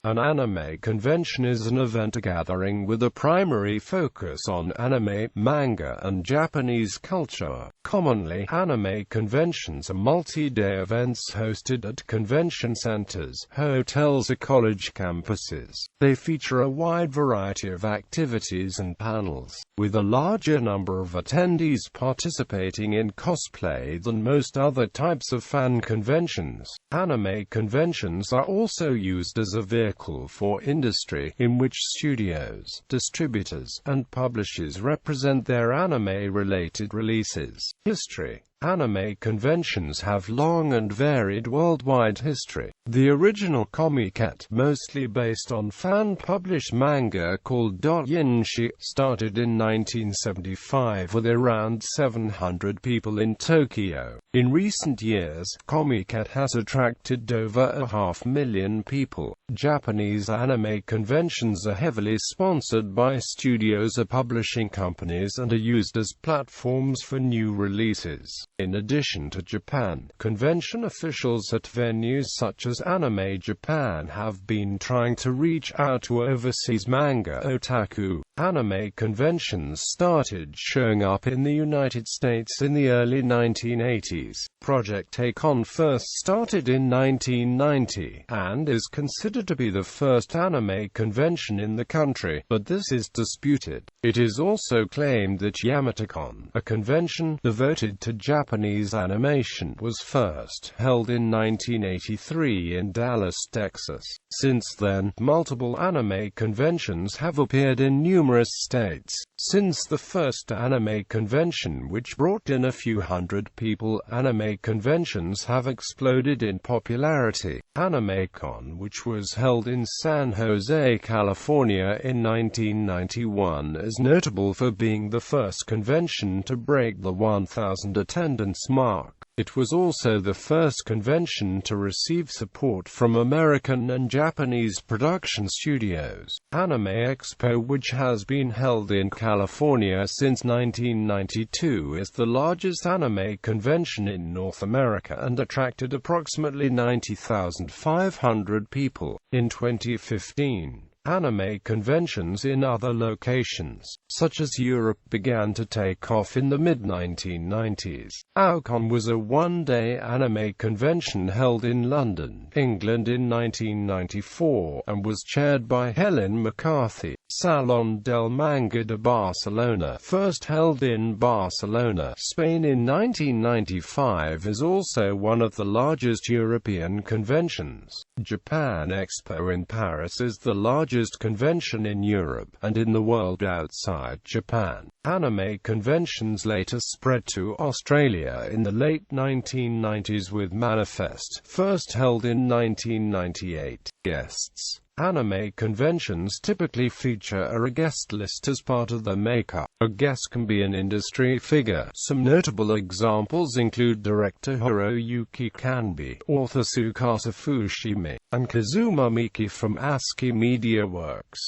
An anime convention is an event gathering with a primary focus on anime, manga, and Japanese culture. Commonly, anime conventions are multi-day events hosted at convention centers, hotels or college campuses. They feature a wide variety of activities and panels, with a larger number of attendees participating in cosplay than most other types of fan conventions. Anime conventions are also used as a vehicle for industry, in which studios, distributors, and publishers represent their anime-related releases. History. Anime conventions have long and varied worldwide history. The original Comiket, mostly based on fan-published manga called doujinshi, started in 1975 with around 700 people in Tokyo. In recent years, Comiket has attracted over 500,000 people. Japanese anime conventions are heavily sponsored by studios or publishing companies and are used as platforms for new releases. In addition to Japan, convention officials at venues such as Anime Japan have been trying to reach out to overseas manga otaku. Anime conventions started showing up in the United States in the early 1980s. Project A-Con first started in 1990, and is considered to be the first anime convention in the country, but this is disputed. It is also claimed that Yamato-Con, a convention devoted to Japanese animation, was first held in 1983 in Dallas, Texas. Since then, multiple anime conventions have appeared in numerous states. Since the first anime convention, which brought in a few hundred people, anime conventions have exploded in popularity. AnimeCon, which was held in San Jose, California in 1991, is notable for being the first convention to break the 1,000 attendance mark. It was also the first convention to receive support from American and Japanese production studios. Anime Expo, which has been held in California since 1992, is the largest anime convention in North America and attracted approximately 90,500 people. In 2015, anime conventions in other locations, such as Europe, began to take off in the mid-1990s. AoCon was a one-day anime convention held in London, England in 1994, and was chaired by Helen McCarthy. Salon del Manga de Barcelona, first held in Barcelona, Spain in 1995, is also one of the largest European conventions. Japan Expo in Paris is the largest convention in Europe, and in the world outside Japan. Anime conventions later spread to Australia in the late 1990s with Manifest, first held in 1998. Guests. Anime conventions typically feature a guest list as part of the makeup. A guest can be an industry figure. Some notable examples include director Hiroyuki Kanbe, author Tsukasa Fushimi, and Kazuma Miki from ASCII Media Works.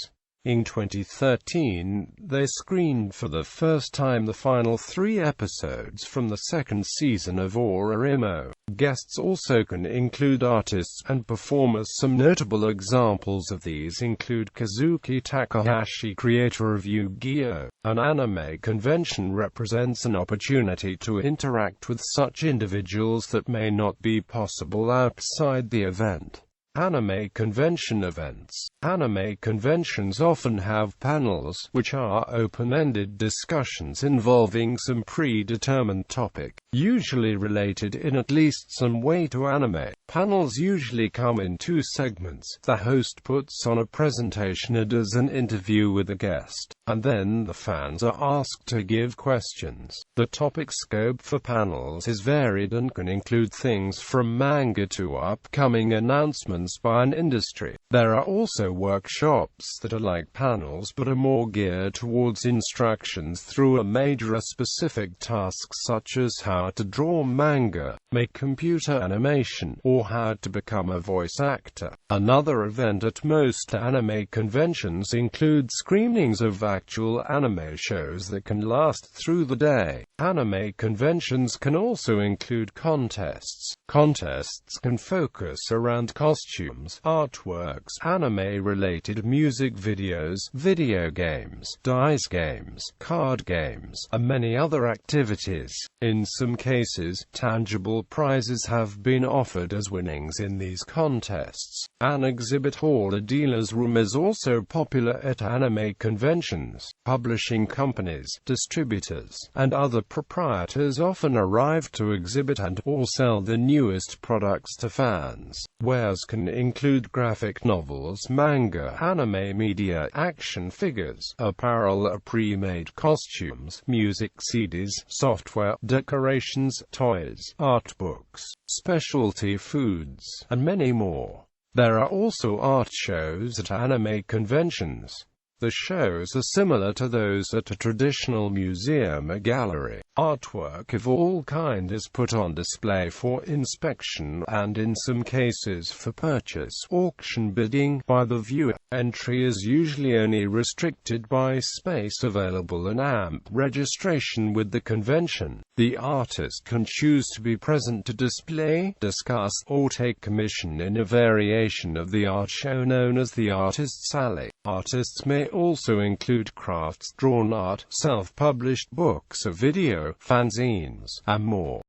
In 2013, they screened for the first time the final 3 episodes from the second season of Orarimo. Guests also can include artists and performers. Some notable examples of these include Kazuki Takahashi, creator of Yu-Gi-Oh! An anime convention represents an opportunity to interact with such individuals that may not be possible outside the event. Anime convention events. Anime conventions often have panels, which are open-ended discussions involving some predetermined topic, usually related in at least some way to anime. Panels usually come in 2 segments. The host puts on a presentation and does an interview with a guest, and then the fans are asked to give questions. The topic scope for panels is varied and can include things from manga to upcoming announcements by an industry. There are also workshops that are like panels but are more geared towards instructions through a major specific tasks, such as how to draw manga, make computer animation, or how to become a voice actor. Another event at most anime conventions includes screenings of actual anime shows that can last through the day. Anime conventions can also include contests. Contests can focus around costumes, artworks, anime-related music videos, video games, dice games, card games, and many other activities. In some cases, tangible prizes have been offered as winnings in these contests. An exhibit hall or dealer's room is also popular at anime conventions. Publishing companies, distributors, and other proprietors often arrive to exhibit and/or sell the newest products to fans. Wares can include graphic novels, manga, anime media, action figures, apparel, pre-made costumes, music CDs, software, decorations, toys, art books, specialty foods, and many more. There are also art shows at anime conventions. The shows are similar to those at a traditional museum or gallery. Artwork of all kinds is put on display for inspection and in some cases for purchase, auction bidding, by the viewer. Entry is usually only restricted by space available and AMP registration with the convention. The artist can choose to be present to display, discuss, or take commission in a variation of the art show known as the artist's alley. Artists may also include crafts, drawn art, self-published books, a video, fanzines, and more.